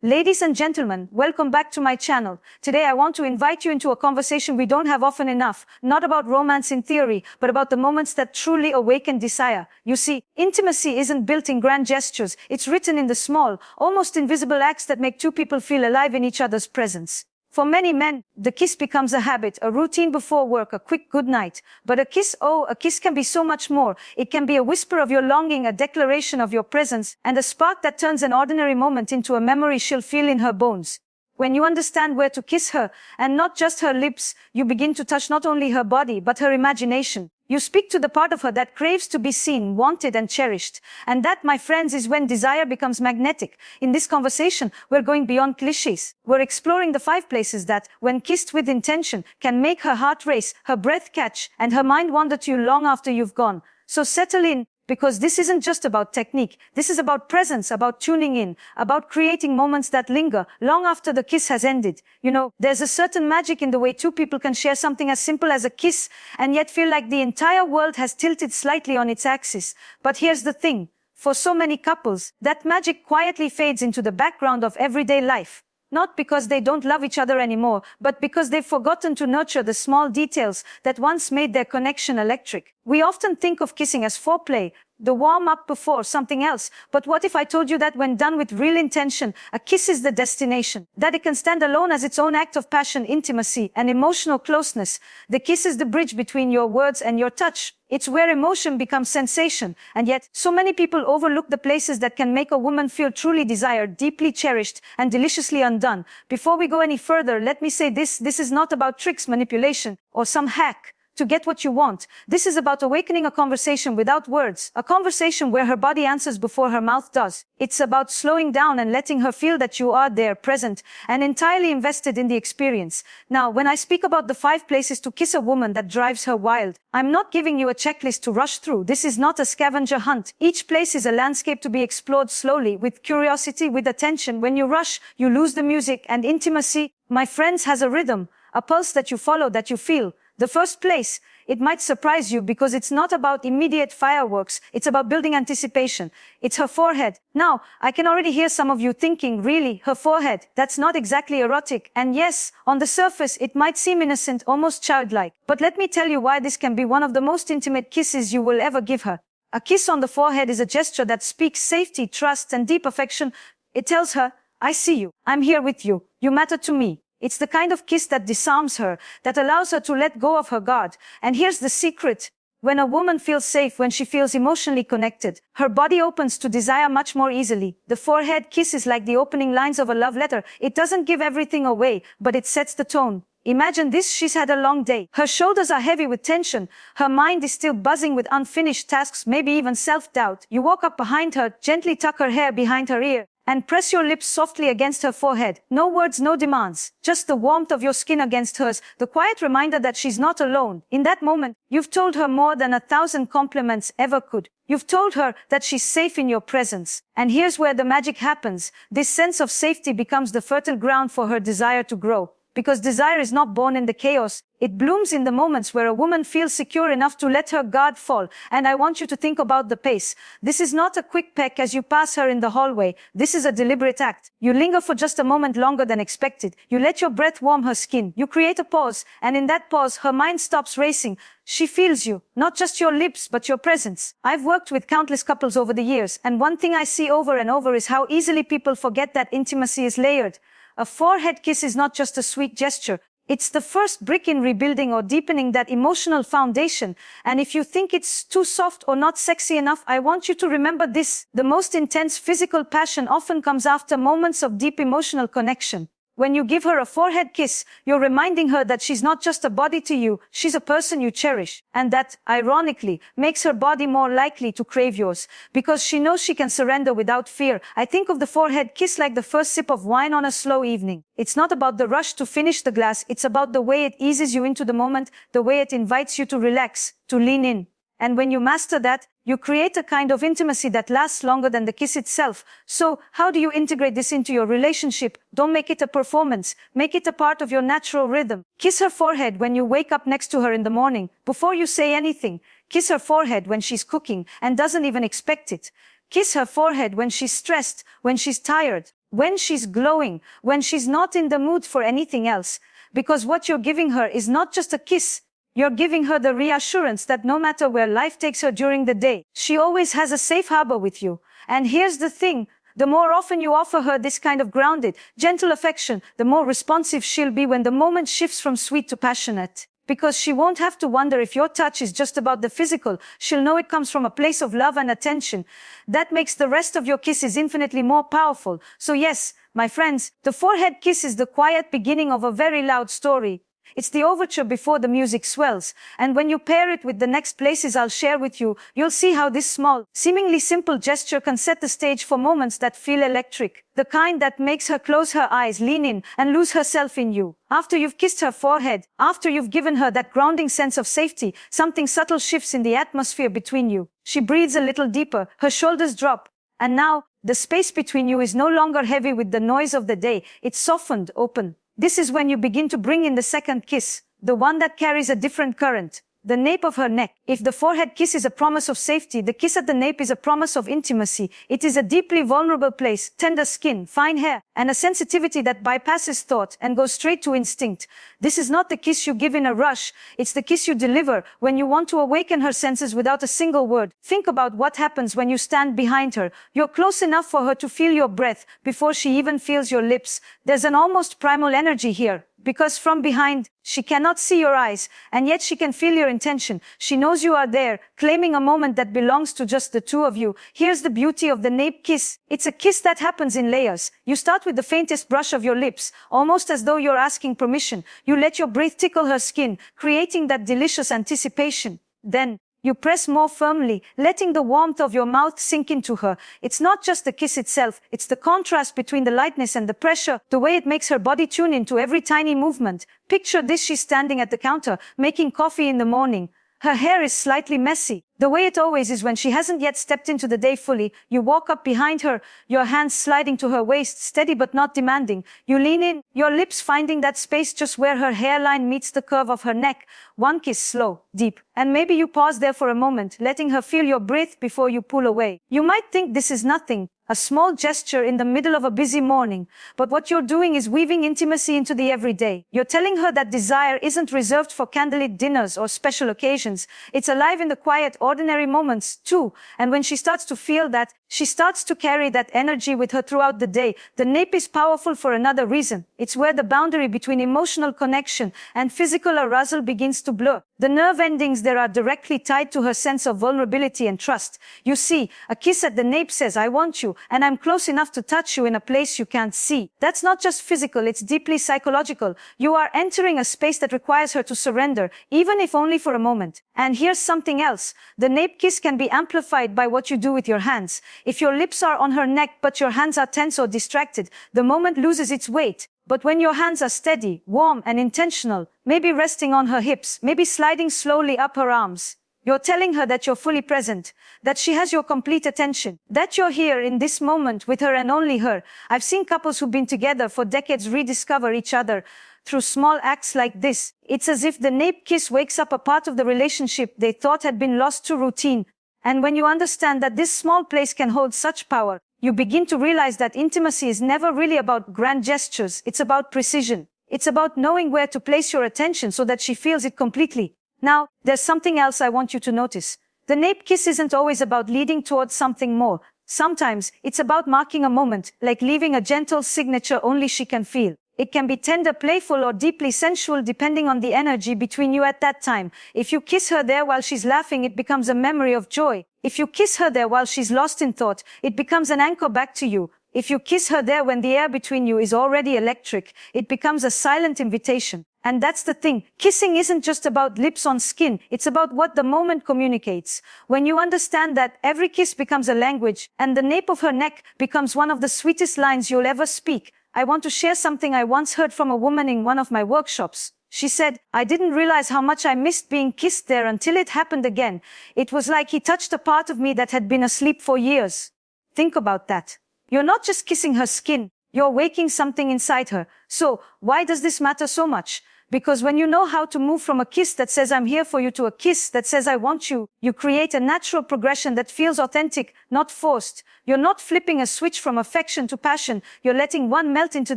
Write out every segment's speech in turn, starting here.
Ladies and gentlemen, welcome back to my channel. Today I want to invite you into a conversation we don't have often enough, not about romance in theory, but about the moments that truly awaken desire. You see, intimacy isn't built in grand gestures, it's written in the small, almost invisible acts that make two people feel alive in each other's presence. For many men, the kiss becomes a habit, a routine before work, a quick goodnight. But a kiss can be so much more. It can be a whisper of your longing, a declaration of your presence, and a spark that turns an ordinary moment into a memory she'll feel in her bones. When you understand where to kiss her, and not just her lips, you begin to touch not only her body, but her imagination. You speak to the part of her that craves to be seen, wanted, and cherished. And that, my friends, is when desire becomes magnetic. In this conversation, we're going beyond cliches. We're exploring the 5 places that, when kissed with intention, can make her heart race, her breath catch, and her mind wander to you long after you've gone. So settle in, because this isn't just about technique. This is about presence, about tuning in, about creating moments that linger long after the kiss has ended. You know, there's a certain magic in the way two people can share something as simple as a kiss and yet feel like the entire world has tilted slightly on its axis. But here's the thing. For so many couples, that magic quietly fades into the background of everyday life. Not because they don't love each other anymore, but because they've forgotten to nurture the small details that once made their connection electric. We often think of kissing as foreplay, the warm-up before something else. But what if I told you that when done with real intention, a kiss is the destination? That it can stand alone as its own act of passion, intimacy, and emotional closeness. The kiss is the bridge between your words and your touch. It's where emotion becomes sensation. And yet, so many people overlook the places that can make a woman feel truly desired, deeply cherished, and deliciously undone. Before we go any further, let me say this is not about tricks, manipulation, or some hack to get what you want. This is about awakening a conversation without words, a conversation where her body answers before her mouth does. It's about slowing down and letting her feel that you are there, present, and entirely invested in the experience. Now, when I speak about the 5 places to kiss a woman that drives her wild, I'm not giving you a checklist to rush through. This is not a scavenger hunt. Each place is a landscape to be explored slowly, with curiosity, with attention. When you rush, you lose the music, and intimacy, my friends, has a rhythm, a pulse that you follow, that you feel. The first place, it might surprise you because it's not about immediate fireworks, it's about building anticipation. It's her forehead. Now, I can already hear some of you thinking, really, her forehead? That's not exactly erotic. And yes, on the surface, it might seem innocent, almost childlike. But let me tell you why this can be one of the most intimate kisses you will ever give her. A kiss on the forehead is a gesture that speaks safety, trust, and deep affection. It tells her, I see you, I'm here with you, you matter to me. It's the kind of kiss that disarms her, that allows her to let go of her guard. And here's the secret. When a woman feels safe, when she feels emotionally connected, her body opens to desire much more easily. The forehead kiss is like the opening lines of a love letter. It doesn't give everything away, but it sets the tone. Imagine this: she's had a long day. Her shoulders are heavy with tension. Her mind is still buzzing with unfinished tasks, maybe even self-doubt. You walk up behind her, gently tuck her hair behind her ear, and press your lips softly against her forehead. No words, no demands. Just the warmth of your skin against hers, the quiet reminder that she's not alone. In that moment, you've told her more than 1,000 compliments ever could. You've told her that she's safe in your presence. And here's where the magic happens. This sense of safety becomes the fertile ground for her desire to grow. Because desire is not born in the chaos, it blooms in the moments where a woman feels secure enough to let her guard fall. And I want you to think about the pace. This is not a quick peck as you pass her in the hallway. This is a deliberate act. You linger for just a moment longer than expected. You let your breath warm her skin. You create a pause, and in that pause, her mind stops racing. She feels you, not just your lips, but your presence. I've worked with countless couples over the years, and one thing I see over and over is how easily people forget that intimacy is layered. A forehead kiss is not just a sweet gesture. It's the first brick in rebuilding or deepening that emotional foundation. And if you think it's too soft or not sexy enough, I want you to remember this. The most intense physical passion often comes after moments of deep emotional connection. When you give her a forehead kiss, you're reminding her that she's not just a body to you, she's a person you cherish. And that, ironically, makes her body more likely to crave yours, because she knows she can surrender without fear. I think of the forehead kiss like the first sip of wine on a slow evening. It's not about the rush to finish the glass, it's about the way it eases you into the moment, the way it invites you to relax, to lean in. And when you master that, you create a kind of intimacy that lasts longer than the kiss itself. So, how do you integrate this into your relationship? Don't make it a performance. Make it a part of your natural rhythm. Kiss her forehead when you wake up next to her in the morning, before you say anything. Kiss her forehead when she's cooking and doesn't even expect it. Kiss her forehead when she's stressed, when she's tired. when she's glowing, when she's not in the mood for anything else. Because what you're giving her is not just a kiss. You're giving her the reassurance that no matter where life takes her during the day, she always has a safe harbor with you. And here's the thing. The more often you offer her this kind of grounded, gentle affection, the more responsive she'll be when the moment shifts from sweet to passionate. Because she won't have to wonder if your touch is just about the physical. She'll know it comes from a place of love and attention. That makes the rest of your kisses infinitely more powerful. So yes, my friends, the forehead kiss is the quiet beginning of a very loud story. It's the overture before the music swells. And when you pair it with the next places I'll share with you, you'll see how this small, seemingly simple gesture can set the stage for moments that feel electric. The kind that makes her close her eyes, lean in, and lose herself in you. After you've kissed her forehead, after you've given her that grounding sense of safety, something subtle shifts in the atmosphere between you. She breathes a little deeper, her shoulders drop. And now, the space between you is no longer heavy with the noise of the day. It's softened, open. This is when you begin to bring in the second kiss, the one that carries a different current, the nape of her neck. If the forehead kiss is a promise of safety, the kiss at the nape is a promise of intimacy. It is a deeply vulnerable place, tender skin, fine hair, and a sensitivity that bypasses thought and goes straight to instinct. This is not the kiss you give in a rush. It's the kiss you deliver when you want to awaken her senses without a single word. Think about what happens when you stand behind her. You're close enough for her to feel your breath before she even feels your lips. There's an almost primal energy here. Because from behind, she cannot see your eyes, and yet she can feel your intention. She knows you are there, claiming a moment that belongs to just the two of you. Here's the beauty of the nape kiss. It's a kiss that happens in layers. You start with the faintest brush of your lips, almost as though you're asking permission. You let your breath tickle her skin, creating that delicious anticipation. Then, you press more firmly, letting the warmth of your mouth sink into her. It's not just the kiss itself, it's the contrast between the lightness and the pressure, the way it makes her body tune into every tiny movement. Picture this: she's standing at the counter, making coffee in the morning. Her hair is slightly messy, the way it always is when she hasn't yet stepped into the day fully. You walk up behind her, your hands sliding to her waist, steady but not demanding. You lean in, your lips finding that space just where her hairline meets the curve of her neck. One kiss, slow, deep, and maybe you pause there for a moment, letting her feel your breath before you pull away. You might think this is nothing, a small gesture in the middle of a busy morning, but what you're doing is weaving intimacy into the everyday. You're telling her that desire isn't reserved for candlelit dinners or special occasions. It's alive in the quiet, ordinary moments, too. And when she starts to feel that, she starts to carry that energy with her throughout the day. The nape is powerful for another reason. It's where the boundary between emotional connection and physical arousal begins to blur. The nerve endings there are directly tied to her sense of vulnerability and trust. You see, a kiss at the nape says, "I want you, and I'm close enough to touch you in a place you can't see." That's not just physical, it's deeply psychological. You are entering a space that requires her to surrender, even if only for a moment. And here's something else. The nape kiss can be amplified by what you do with your hands. If your lips are on her neck but your hands are tense or distracted, the moment loses its weight. But when your hands are steady, warm, and intentional, maybe resting on her hips, maybe sliding slowly up her arms, you're telling her that you're fully present, that she has your complete attention, that you're here in this moment with her and only her. I've seen couples who've been together for decades rediscover each other through small acts like this. It's as if the nape kiss wakes up a part of the relationship they thought had been lost to routine. And when you understand that this small place can hold such power, you begin to realize that intimacy is never really about grand gestures. It's about precision. It's about knowing where to place your attention so that she feels it completely. Now, there's something else I want you to notice. The nape kiss isn't always about leading towards something more. Sometimes, it's about marking a moment, like leaving a gentle signature only she can feel. It can be tender, playful, or deeply sensual depending on the energy between you at that time. If you kiss her there while she's laughing, it becomes a memory of joy. If you kiss her there while she's lost in thought, it becomes an anchor back to you. If you kiss her there when the air between you is already electric, it becomes a silent invitation. And that's the thing. Kissing isn't just about lips on skin. It's about what the moment communicates. When you understand that, every kiss becomes a language, and the nape of her neck becomes one of the sweetest lines you'll ever speak. I want to share something I once heard from a woman in one of my workshops. She said, "I didn't realize how much I missed being kissed there until it happened again. It was like he touched a part of me that had been asleep for years." Think about that. You're not just kissing her skin, you're waking something inside her. So, why does this matter so much? Because when you know how to move from a kiss that says I'm here for you to a kiss that says I want you, you create a natural progression that feels authentic, not forced. You're not flipping a switch from affection to passion, you're letting one melt into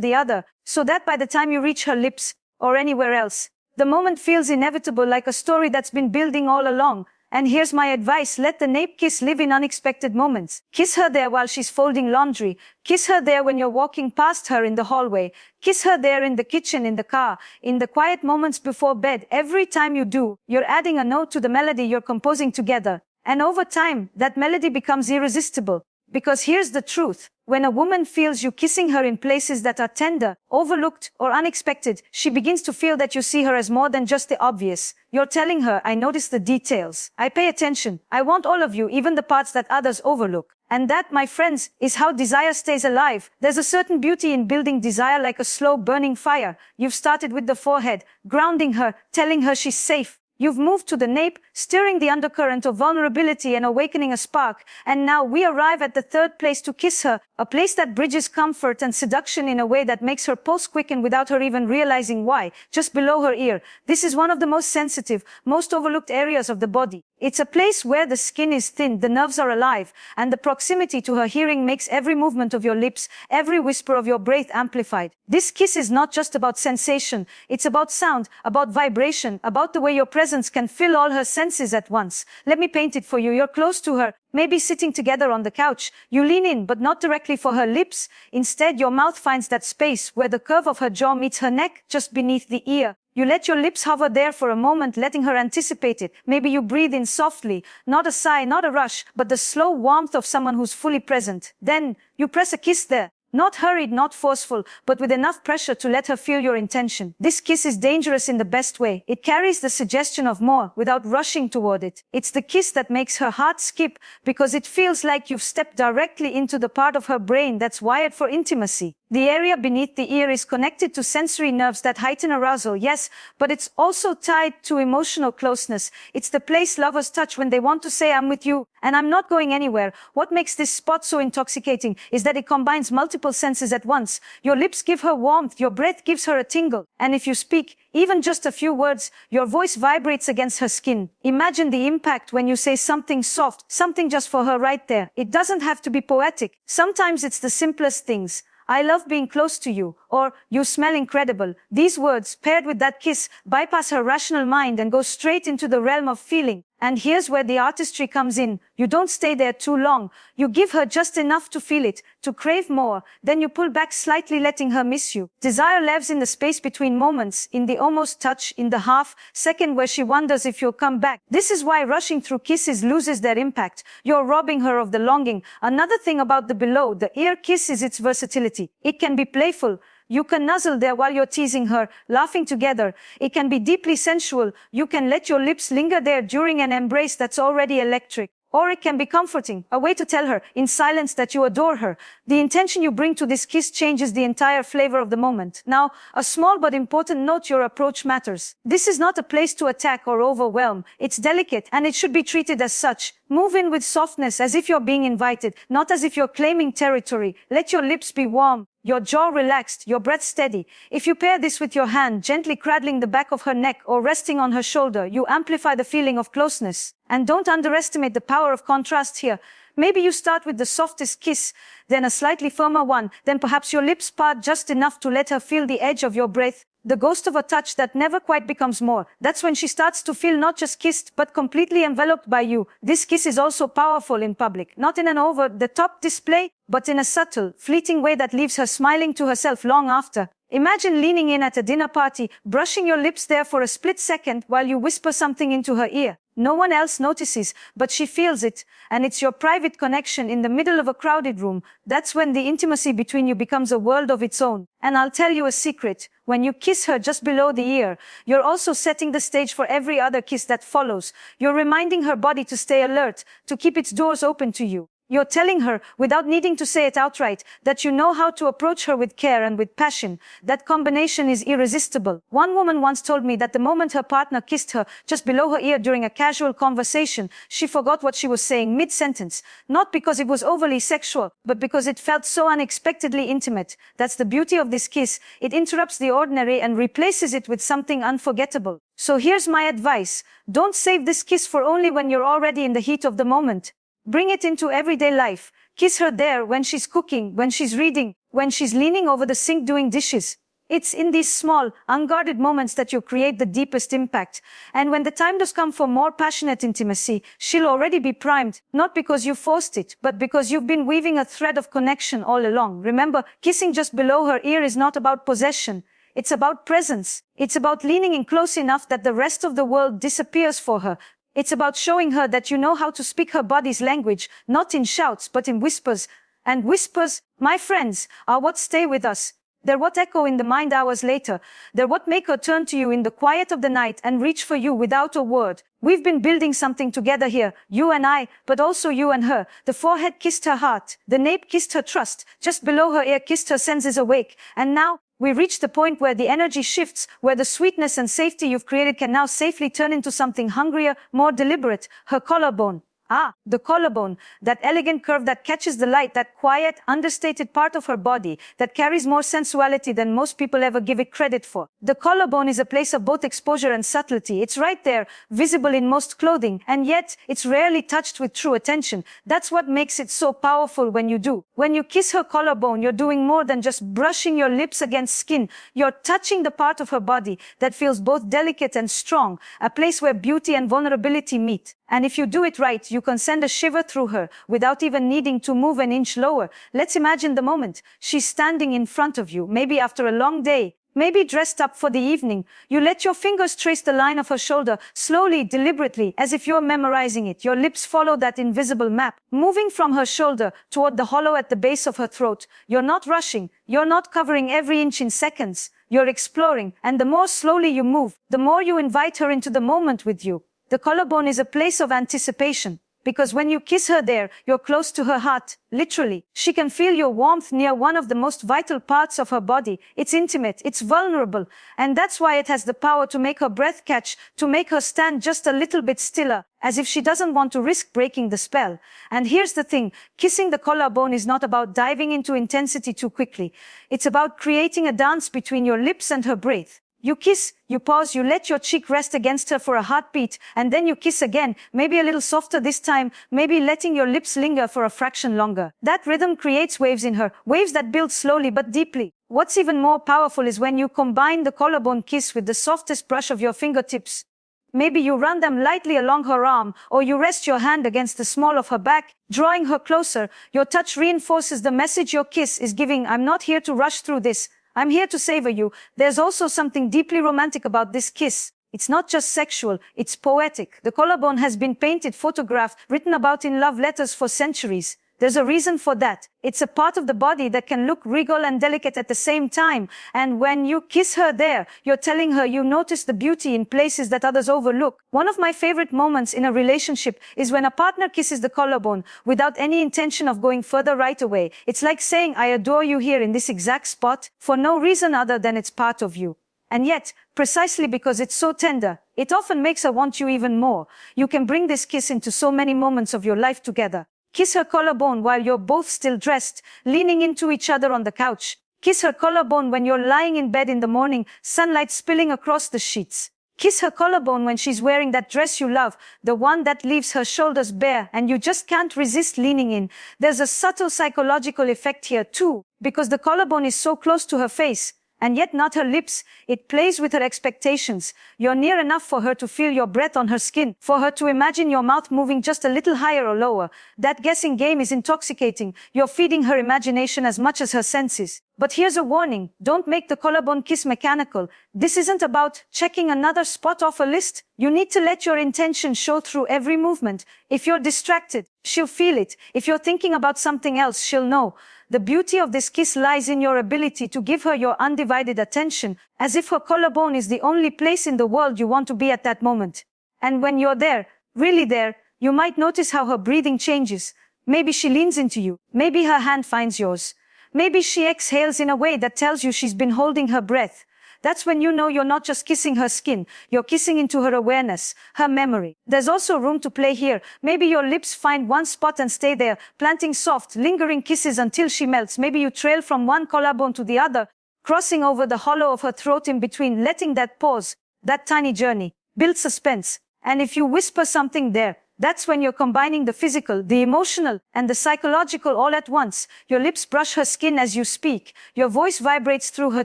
the other, so that by the time you reach her lips, or anywhere else, the moment feels inevitable, like a story that's been building all along. And here's my advice: let the nape kiss live in unexpected moments. Kiss her there while she's folding laundry. Kiss her there when you're walking past her in the hallway. Kiss her there in the kitchen, in the car, in the quiet moments before bed. Every time you do, you're adding a note to the melody you're composing together. And over time, that melody becomes irresistible. Because here's the truth. When a woman feels you kissing her in places that are tender, overlooked, or unexpected, she begins to feel that you see her as more than just the obvious. You're telling her, I notice the details. I pay attention. I want all of you, even the parts that others overlook. And that, my friends, is how desire stays alive. There's a certain beauty in building desire like a slow burning fire. You've started with the forehead, grounding her, telling her she's safe. You've moved to the nape, stirring the undercurrent of vulnerability and awakening a spark. And now we arrive at the third place to kiss her, a place that bridges comfort and seduction in a way that makes her pulse quicken without her even realizing why, just below her ear. This is one of the most sensitive, most overlooked areas of the body. It's a place where the skin is thin, the nerves are alive, and the proximity to her hearing makes every movement of your lips, every whisper of your breath amplified. This kiss is not just about sensation, it's about sound, about vibration, about the way your presence can fill all her senses at once. Let me paint it for you. You're close to her, maybe sitting together on the couch. You lean in, but not directly for her lips. Instead, your mouth finds that space where the curve of her jaw meets her neck, just beneath the ear. You let your lips hover there for a moment, letting her anticipate it. Maybe you breathe in softly, not a sigh, not a rush, but the slow warmth of someone who's fully present. Then, you press a kiss there. Not hurried, not forceful, but with enough pressure to let her feel your intention. This kiss is dangerous in the best way. It carries the suggestion of more without rushing toward it. It's the kiss that makes her heart skip because it feels like you've stepped directly into the part of her brain that's wired for intimacy. The area beneath the ear is connected to sensory nerves that heighten arousal, yes, but it's also tied to emotional closeness. It's the place lovers touch when they want to say, I'm with you, and I'm not going anywhere. What makes this spot so intoxicating is that it combines multiple senses at once. Your lips give her warmth, your breath gives her a tingle, and if you speak, even just a few words, your voice vibrates against her skin. Imagine the impact when you say something soft, something just for her right there. It doesn't have to be poetic. Sometimes it's the simplest things. I love being close to you, or you smell incredible. These words, paired with that kiss, bypass her rational mind and go straight into the realm of feeling. And here's where the artistry comes in. You don't stay there too long. You give her just enough to feel it, to crave more. Then you pull back slightly, letting her miss you. Desire lives in the space between moments, in the almost touch, in the half second where she wonders if you'll come back. This is why rushing through kisses loses their impact. You're robbing her of the longing. Another thing about the below the ear kiss is its versatility. It can be playful. You can nuzzle there while you're teasing her, laughing together. It can be deeply sensual. You can let your lips linger there during an embrace that's already electric. Or it can be comforting, a way to tell her, in silence, that you adore her. The intention you bring to this kiss changes the entire flavor of the moment. Now, a small but important note: your approach matters. This is not a place to attack or overwhelm. It's delicate, and it should be treated as such. Move in with softness, as if you're being invited, not as if you're claiming territory. Let your lips be warm, your jaw relaxed, your breath steady. If you pair this with your hand gently cradling the back of her neck or resting on her shoulder, you amplify the feeling of closeness. And don't underestimate the power of contrast here. Maybe you start with the softest kiss, then a slightly firmer one, then perhaps your lips part just enough to let her feel the edge of your breath. The ghost of a touch that never quite becomes more. That's when she starts to feel not just kissed, but completely enveloped by you. This kiss is also powerful in public, not in an over-the-top display, but in a subtle, fleeting way that leaves her smiling to herself long after. Imagine leaning in at a dinner party, brushing your lips there for a split second while you whisper something into her ear. No one else notices, but she feels it, and it's your private connection in the middle of a crowded room. That's when the intimacy between you becomes a world of its own. And I'll tell you a secret. When you kiss her just below the ear, you're also setting the stage for every other kiss that follows. You're reminding her body to stay alert, to keep its doors open to you. You're telling her, without needing to say it outright, that you know how to approach her with care and with passion. That combination is irresistible. One woman once told me that the moment her partner kissed her just below her ear during a casual conversation, she forgot what she was saying mid-sentence. Not because it was overly sexual, but because it felt so unexpectedly intimate. That's the beauty of this kiss. It interrupts the ordinary and replaces it with something unforgettable. So here's my advice. Don't save this kiss for only when you're already in the heat of the moment. Bring it into everyday life. Kiss her there when she's cooking, when she's reading, when she's leaning over the sink doing dishes. It's in these small, unguarded moments that you create the deepest impact. And when the time does come for more passionate intimacy, she'll already be primed, not because you forced it, but because you've been weaving a thread of connection all along. Remember, kissing just below her ear is not about possession. It's about presence. It's about leaning in close enough that the rest of the world disappears for her. It's about showing her that you know how to speak her body's language, not in shouts, but in whispers. And whispers, my friends, are what stay with us. They're what echo in the mind hours later. They're what make her turn to you in the quiet of the night and reach for you without a word. We've been building something together here, you and I, but also you and her. The forehead kissed her heart. The nape kissed her trust. Just below her ear kissed her senses awake. And now, we reach the point where the energy shifts, where the sweetness and safety you've created can now safely turn into something hungrier, more deliberate. Her collarbone. Ah, the collarbone, that elegant curve that catches the light, that quiet, understated part of her body that carries more sensuality than most people ever give it credit for. The collarbone is a place of both exposure and subtlety. It's right there, visible in most clothing, and yet it's rarely touched with true attention. That's what makes it so powerful when you do. When you kiss her collarbone, you're doing more than just brushing your lips against skin. You're touching the part of her body that feels both delicate and strong, a place where beauty and vulnerability meet. And if you do it right, you can send a shiver through her without even needing to move an inch lower. Let's imagine the moment. She's standing in front of you, maybe after a long day, maybe dressed up for the evening. You let your fingers trace the line of her shoulder, slowly, deliberately, as if you're memorizing it. Your lips follow that invisible map, moving from her shoulder toward the hollow at the base of her throat. You're not rushing. You're not covering every inch in seconds. You're exploring. And the more slowly you move, the more you invite her into the moment with you. The collarbone is a place of anticipation, because when you kiss her there, you're close to her heart, literally. She can feel your warmth near one of the most vital parts of her body. It's intimate, it's vulnerable, and that's why it has the power to make her breath catch, to make her stand just a little bit stiller, as if she doesn't want to risk breaking the spell. And here's the thing, kissing the collarbone is not about diving into intensity too quickly. It's about creating a dance between your lips and her breath. You kiss, you pause, you let your cheek rest against her for a heartbeat, and then you kiss again, maybe a little softer this time, maybe letting your lips linger for a fraction longer. That rhythm creates waves in her, waves that build slowly but deeply. What's even more powerful is when you combine the collarbone kiss with the softest brush of your fingertips. Maybe you run them lightly along her arm, or you rest your hand against the small of her back, drawing her closer. Your touch reinforces the message your kiss is giving. I'm not here to rush through this. I'm here to savor you. There's also something deeply romantic about this kiss. It's not just sexual, it's poetic. The collarbone has been painted, photographed, written about in love letters for centuries. There's a reason for that. It's a part of the body that can look regal and delicate at the same time. And when you kiss her there, you're telling her you notice the beauty in places that others overlook. One of my favorite moments in a relationship is when a partner kisses the collarbone without any intention of going further right away. It's like saying, I adore you here in this exact spot, for no reason other than it's part of you. And yet, precisely because it's so tender, it often makes her want you even more. You can bring this kiss into so many moments of your life together. Kiss her collarbone while you're both still dressed, leaning into each other on the couch. Kiss her collarbone when you're lying in bed in the morning, sunlight spilling across the sheets. Kiss her collarbone when she's wearing that dress you love, the one that leaves her shoulders bare, and you just can't resist leaning in. There's a subtle psychological effect here too, because the collarbone is so close to her face. And yet not her lips. It plays with her expectations. You're near enough for her to feel your breath on her skin, for her to imagine your mouth moving just a little higher or lower. That guessing game is intoxicating. You're feeding her imagination as much as her senses. But here's a warning. Don't make the collarbone kiss mechanical. This isn't about checking another spot off a list. You need to let your intention show through every movement. If you're distracted, she'll feel it. If you're thinking about something else, she'll know. The beauty of this kiss lies in your ability to give her your undivided attention, as if her collarbone is the only place in the world you want to be at that moment. And when you're there, really there, you might notice how her breathing changes. Maybe she leans into you. Maybe her hand finds yours. Maybe she exhales in a way that tells you she's been holding her breath. That's when you know you're not just kissing her skin, you're kissing into her awareness, her memory. There's also room to play here. Maybe your lips find one spot and stay there, planting soft, lingering kisses until she melts. Maybe you trail from one collarbone to the other, crossing over the hollow of her throat in between, letting that pause, that tiny journey, build suspense. And if you whisper something there, that's when you're combining the physical, the emotional, and the psychological all at once. Your lips brush her skin as you speak. Your voice vibrates through her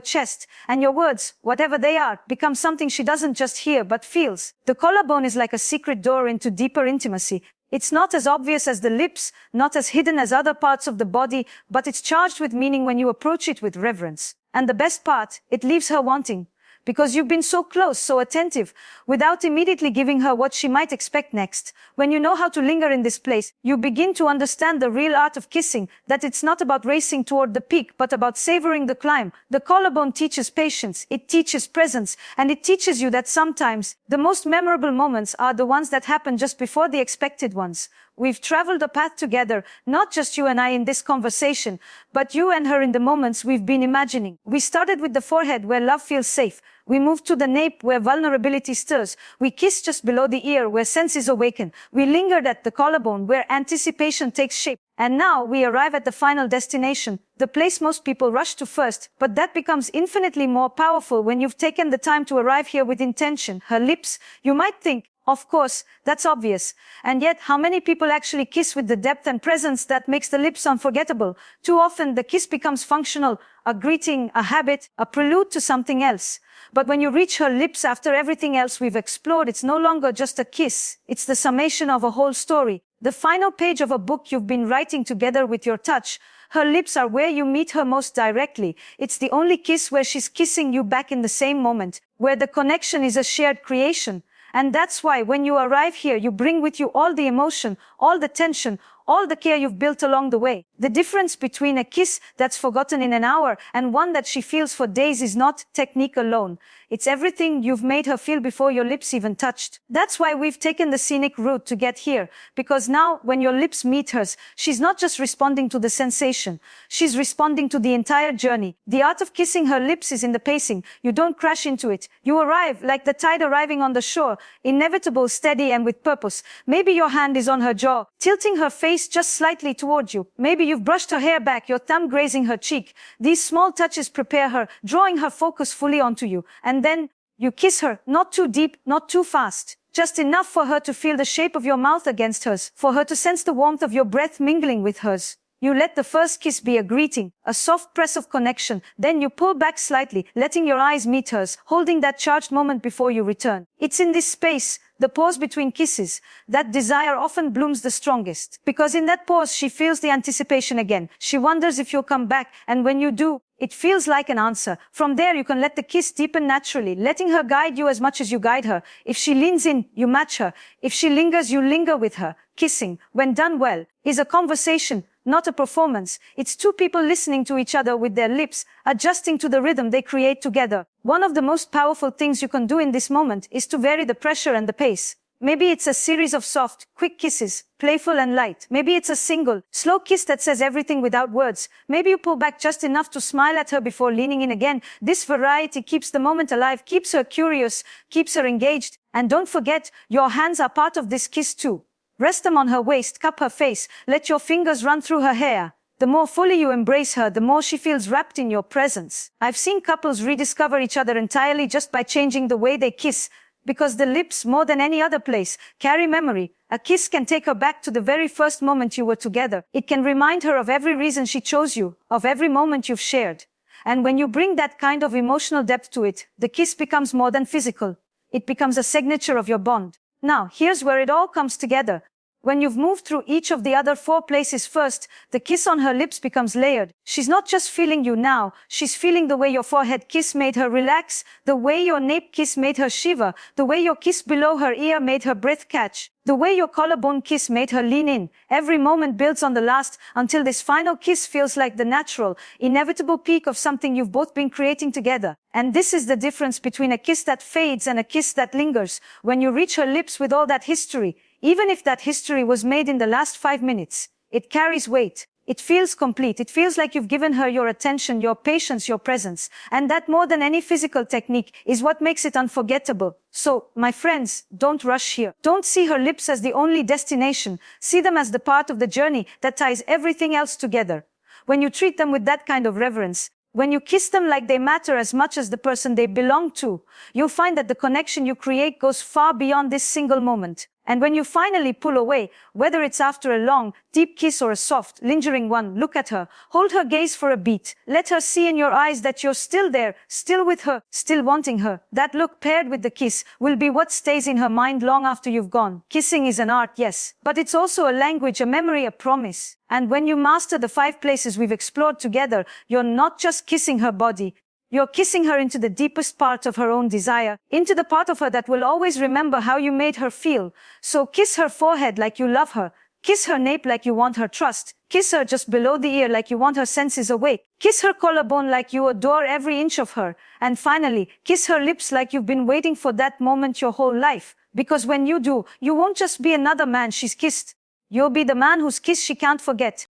chest. And your words, whatever they are, become something she doesn't just hear but feels. The collarbone is like a secret door into deeper intimacy. It's not as obvious as the lips, not as hidden as other parts of the body, but it's charged with meaning when you approach it with reverence. And the best part, it leaves her wanting. Because you've been so close, so attentive, without immediately giving her what she might expect next. When you know how to linger in this place, you begin to understand the real art of kissing, that it's not about racing toward the peak, but about savoring the climb. The collarbone teaches patience, it teaches presence, and it teaches you that sometimes the most memorable moments are the ones that happen just before the expected ones. We've traveled a path together, not just you and I in this conversation, but you and her in the moments we've been imagining. We started with the forehead where love feels safe. We moved to the nape where vulnerability stirs. We kissed just below the ear where senses awaken. We lingered at the collarbone where anticipation takes shape. And now we arrive at the final destination, the place most people rush to first, but that becomes infinitely more powerful when you've taken the time to arrive here with intention. Her lips, you might think, of course, that's obvious. And yet, how many people actually kiss with the depth and presence that makes the lips unforgettable? Too often, the kiss becomes functional, a greeting, a habit, a prelude to something else. But when you reach her lips after everything else we've explored, it's no longer just a kiss. It's the summation of a whole story. The final page of a book you've been writing together with your touch. Her lips are where you meet her most directly. It's the only kiss where she's kissing you back in the same moment, where the connection is a shared creation. And that's why when you arrive here, you bring with you all the emotion, all the tension, all the care you've built along the way. The difference between a kiss that's forgotten in an hour and one that she feels for days is not technique alone. It's everything you've made her feel before your lips even touched. That's why we've taken the scenic route to get here. Because now, when your lips meet hers, she's not just responding to the sensation. She's responding to the entire journey. The art of kissing her lips is in the pacing. You don't crash into it. You arrive like the tide arriving on the shore, inevitable, steady, and with purpose. Maybe your hand is on her jaw, tilting her face just slightly towards you. Maybe you've brushed her hair back, your thumb grazing her cheek. These small touches prepare her, drawing her focus fully onto you. And then you kiss her, not too deep, not too fast. Just enough for her to feel the shape of your mouth against hers, for her to sense the warmth of your breath mingling with hers. You let the first kiss be a greeting, a soft press of connection. Then you pull back slightly, letting your eyes meet hers, holding that charged moment before you return. It's in this space, the pause between kisses, that desire often blooms the strongest. Because in that pause, she feels the anticipation again. She wonders if you'll come back, and when you do, it feels like an answer. From there, you can let the kiss deepen naturally, letting her guide you as much as you guide her. If she leans in, you match her. If she lingers, you linger with her. Kissing, when done well, is a conversation, not a performance. It's two people listening to each other with their lips, adjusting to the rhythm they create together. One of the most powerful things you can do in this moment is to vary the pressure and the pace. Maybe it's a series of soft, quick kisses, playful and light. Maybe it's a single, slow kiss that says everything without words. Maybe you pull back just enough to smile at her before leaning in again. This variety keeps the moment alive, keeps her curious, keeps her engaged. And don't forget, your hands are part of this kiss too. Rest them on her waist, cup her face, let your fingers run through her hair. The more fully you embrace her, the more she feels wrapped in your presence. I've seen couples rediscover each other entirely just by changing the way they kiss, because the lips, more than any other place, carry memory. A kiss can take her back to the very first moment you were together. It can remind her of every reason she chose you, of every moment you've shared. And when you bring that kind of emotional depth to it, the kiss becomes more than physical. It becomes a signature of your bond. Now, here's where it all comes together. When you've moved through each of the other 4 places first, the kiss on her lips becomes layered. She's not just feeling you now, she's feeling the way your forehead kiss made her relax, the way your nape kiss made her shiver, the way your kiss below her ear made her breath catch, the way your collarbone kiss made her lean in. Every moment builds on the last until this final kiss feels like the natural, inevitable peak of something you've both been creating together. And this is the difference between a kiss that fades and a kiss that lingers. When you reach her lips with all that history, even if that history was made in the last 5 minutes, It carries weight. It feels complete. It feels like you've given her your attention, your patience, your presence. And that more than any physical technique is what makes it unforgettable. So, my friends, don't rush here. Don't see her lips as the only destination. See them as the part of the journey that ties everything else together. When you treat them with that kind of reverence, when you kiss them like they matter as much as the person they belong to, you'll find that the connection you create goes far beyond this single moment. And when you finally pull away, whether it's after a long, deep kiss or a soft, lingering one, look at her, hold her gaze for a beat, let her see in your eyes that you're still there, still with her, still wanting her. That look paired with the kiss will be what stays in her mind long after you've gone. Kissing is an art, yes, but it's also a language, a memory, a promise. And when you master the 5 places we've explored together, you're not just kissing her body, you're kissing her into the deepest part of her own desire, into the part of her that will always remember how you made her feel. So kiss her forehead like you love her. Kiss her nape like you want her trust. Kiss her just below the ear like you want her senses awake. Kiss her collarbone like you adore every inch of her. And finally, kiss her lips like you've been waiting for that moment your whole life. Because when you do, you won't just be another man she's kissed. You'll be the man whose kiss she can't forget.